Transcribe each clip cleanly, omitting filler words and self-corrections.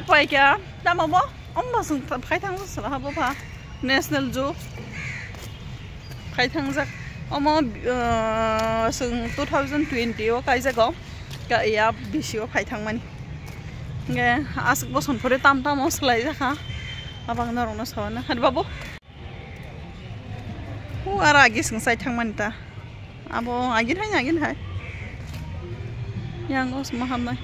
पाई क्या दामाबो अम्मा जों फाय थांसला हाबो फा नेशनल जु फाय थांजा अम्मा जों 2020 आव कायजागाव का या बिसियाव फाय थांमानि गे आसक बसनफोरे ताम तामाव सोलाय जाखा abang narong na sawana had babu ara agi sing sai thangmani ta abo agin hai yang os maham nai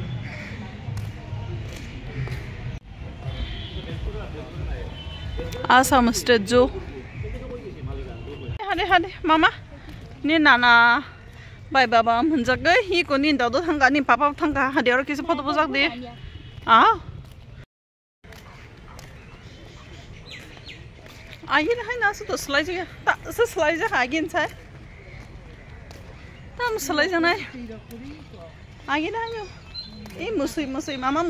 Assam State Zoo hade mama ni nana bai baba munjagai hi ko nin da do thanga ni papa thanga hade aro kisi photo bojak de Agin hai nasu to slide ja ta se slide ja agin sai tam slide ja nai agin hanyo musui mama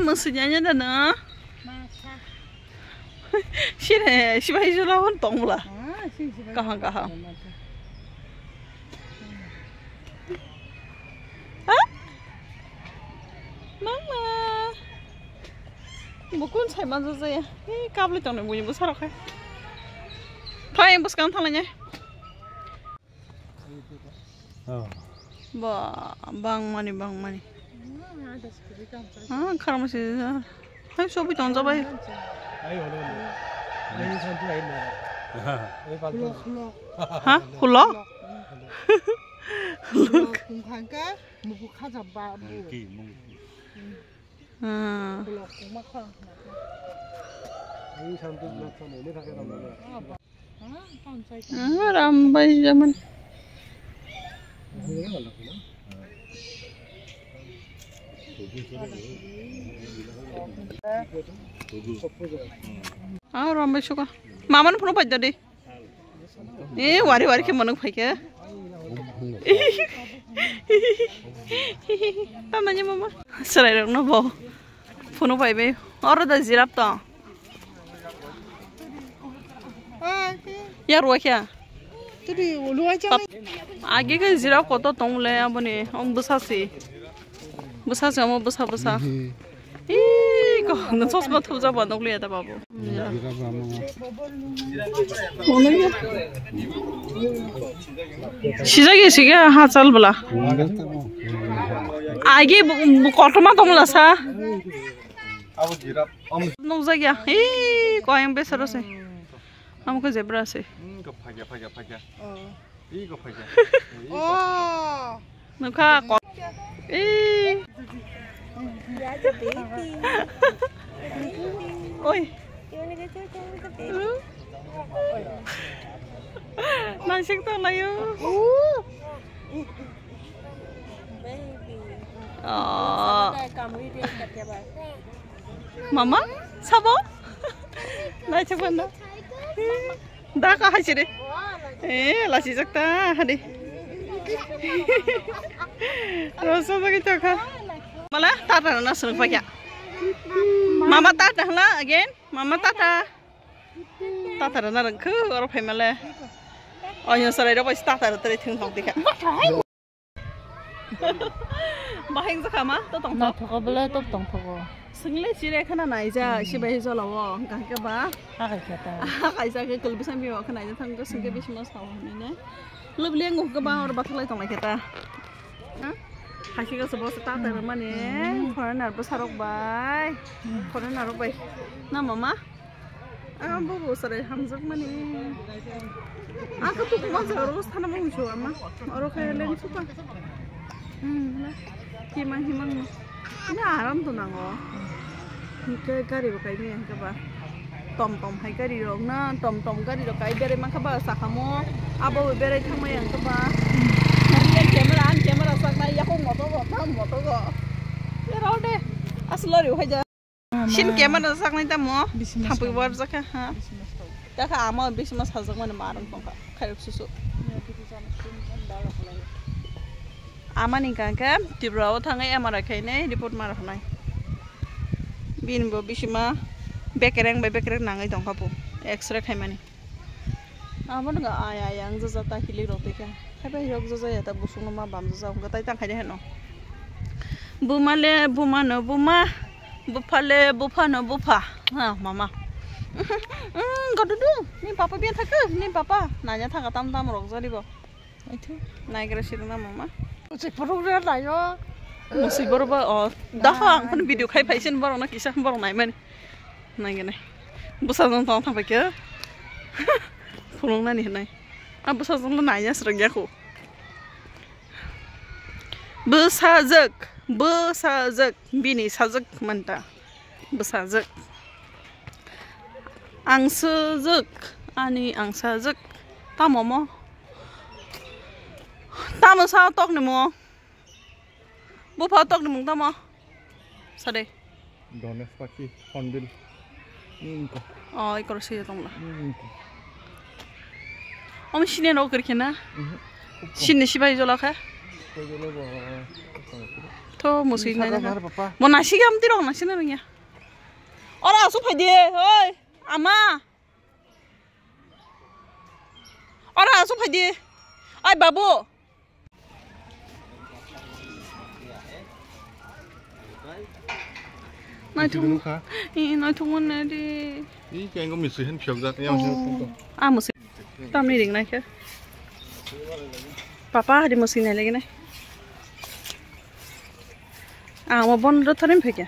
musui nya da na shire shibai jula hon tongla kaha mama Bukan saya manzo saya. Kabel itu nih bunyi besar oke. Kayak bos kan thalanya. Bang mani. Karena masih. Hai sobi tonja bay. Hah? Hulok? Hulok. Rambai zaman. Rambai suka. Mama nu pernah baca deh. Wari ke mana pakai? Tamanya mama. Serai dong nobo. Pernah pakai. Orang dah zirap ta. Ya ruah ya. Tadi ulu aja. Agi ke zirap kota tong le apa ni? Besar sama besar. Kok nonton semua tuh coba dong lihat apa bu? Mana ya? Siapa hasil bela? Agi kota mana tong lah sa? Nong zagia. Kau yang besar sih. Kamu zebra sih. Pakai. Oh. Muka kok. Oi. Nasik tuh layu. Mama, sabo? Nah coba nak. Dah kah hasil deh? Lasi sakta hadi. Rasa sakit cakap. Malah tata na suruh pakai. Mama tata lah again. Mama tata. Tata na rengku orang pakai malah. Oh yang sarai dapat tata tadi tinggal tiga. Bahing sakama, tu tong. Nah, thoko bela tu tong thoko. Sengle sih kan naija si bayi jolawo, kaki ba? Akai kata. Kaisa ke kalau bisa biwa kan naija tang ke sengle bisa mas tahu ni. Lebih lenguh ke bang orang batalai tong kita. Haki ka sebuah start dari mana? Foreigner besar bay. Foreigner bay. Na mama? Baru serai hamzak mana? Aku tuh cuma harus tanam muncul ama. Orang kaya lagi suka. Himang. Ini aram tuh nango. Ke kari bakai ni ke ba. Tom hai kari dong na. Tom kari dong kai beri mak ba sakamu. Abo beri kamu yang ke ba. Kamera sakna ya ko moto go. Ya raw deh. Aslori hoja. Shin kamera sakna ta mo. Thampu war jaka ha. Daka ama bismas hazak mana marang tongka. Khairuk susu. Ama ni kanka tibrao thangai amara khaine report mara hanai. Bin bo bisima bekereng nangai tongka pu. X-ray khaimani. Ama nga aya yang jata hili rote ka. Hai bai rok jojo ya ta busung ma bam jojo ga tai tang khai de no Bumale bumano buma. Bupale bufano bufa. Ha mama. Gadudu. Ni papa biar thak. Ni papa. Nanya thak tam tam rok jari bo. Itu. Naik kerasi na mama. Cek perlu dia lah yo. Musik baru ba. Dah ang kan video kai paisin baru na kisah baru naik mana. Naik gini. Busa jong tong thang pakai. Pulung na ni naik. Busa jong lo naiknya sering ya ku. Besazak. Besazak bini sazak manta besazak angsazak ani angsazak tamomo tamo sa tok ni mo bu pa tok ni mo tamo sade dones paki honbil ko oh ikor si tong la om shine no kirkena shine shibai jola kha to musik na mo nasi gam tiro nasi na nya ora asu phai de oi ama ora asu phai de ai babu nói chung nói chung này đi ý cái anh có mình sử hết phiếu ra cái em xem à một xíu tao đi đỉnh này chứ papa đi một xíu này lấy cái này à mà bon rất thơm phải kìa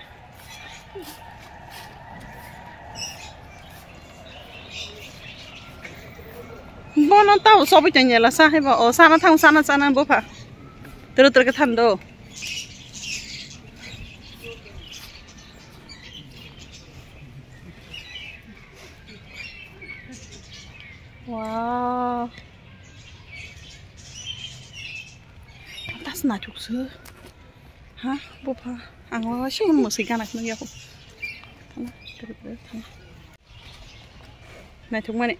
bon nó tao so với chừng là sao hay bảo ở sao nó thằng sao nó bố phải từ từ cái thằng đó wow tas na chuk sữa hả bố phải ăn vào xíu một xí gan này nó không thằng này chúng mày này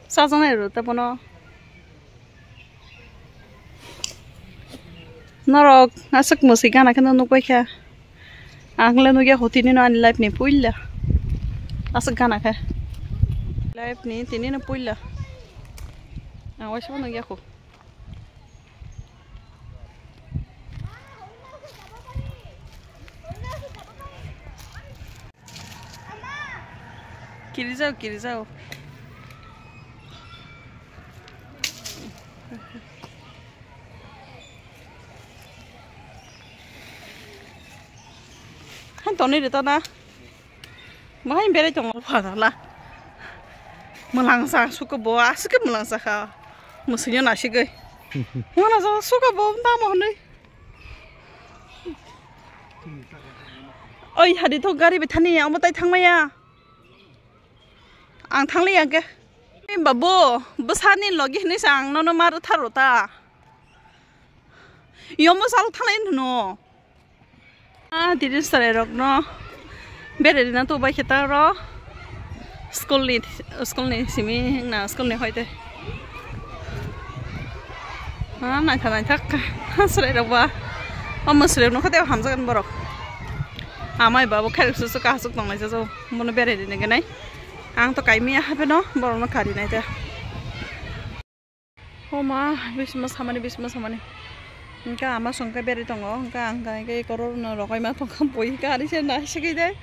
sao trong này rồi ta bọn nó rồi nó sức một xí gan này cái nó quay kha ăn lên nó kia hột thì nó ăn lại nè pui là nó sức gan này kha lại nè thì nó pui là à quay xuống nó kia hột kiri zao han toni de ta na ma hin bere chong pha la mulang sa su ko bo a su ke mulang sa kha musinyo na shi ge wala za su ko bo ta mo nei oi hadi to gari be thani ya mo tai thang ma ya ang thang le ya ke babu besani logi ni sang no mar tharo ta yomo sal thang le no à thì đến giờ rồi nó biết rồi nó tụi bay khi ta đó school này xí mi nào school này hỏi thế à này thằng này chắc giờ rồi ba mà giờ nó có thể ham ra cái bờ rồi à mai bà bố khai được số cá số tông này cho muốn biết rồi cái này ăn to cái mi à phải nó bờ nó khai đi này thế ô mà business hamani Nga ama songkai beri tongo nga angkai koror no rokai ma tongkam poi ka ari se nasiki de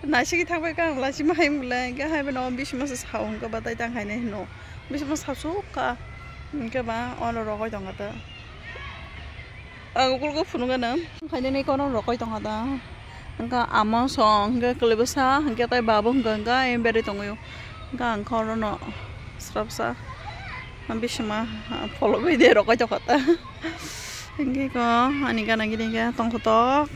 nasiki thangbai ka lasi ma hai mula nga hai beno bismas saung ka batai tang hai ne no bismas hasu ka nga ba ono rokai tonga ta agul ko fununga na hai ne ko no rokai tonga ta nga ama song nga klebasa nga tai babu nga em beri tongo nga angkor no strapsa bisma follow bai de rokai tonga ta Ini ko, ani kan lagi ni kan tong kotok.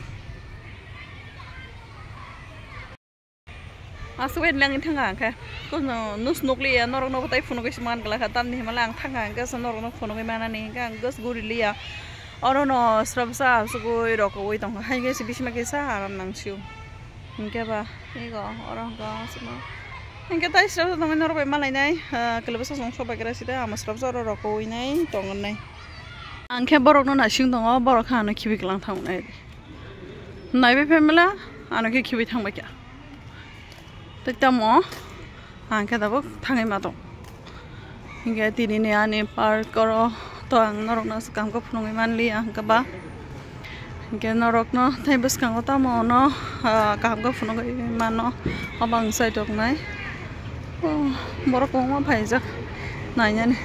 Asuin lang in thangang ka. Ko no nus nukli ya norong no tai funo ko siman kala khatam ni malang thangang ka norong no funo ko mana ni kan gus gurili ya. Oro no strapsa sugo ro ko oi tong hai ge sibis ma ke sa aram nang siu. Ingke ba, iko orang ka sima. Ingke tai strapsa tong no ro pe malai nai, kelebasa song so bagera sida ama strapsa ro ko oi nai tong nai. Angke borok no nasing dong borok hano kibi kelang thang nai nai be pemela ano ke kibi thang ba kya ta mo angke dabo tangai mato hingga tini ne ani park koro to ang norok na skam ko phunungi manli angka ba hingga norok no thai bus kang ta mo no kam ko phunungi mano abang sai tok nai borok ko ma phaijak nanya ni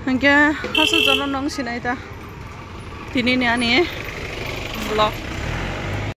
hingga hasu jono nong sinai ta tini ne ani vlog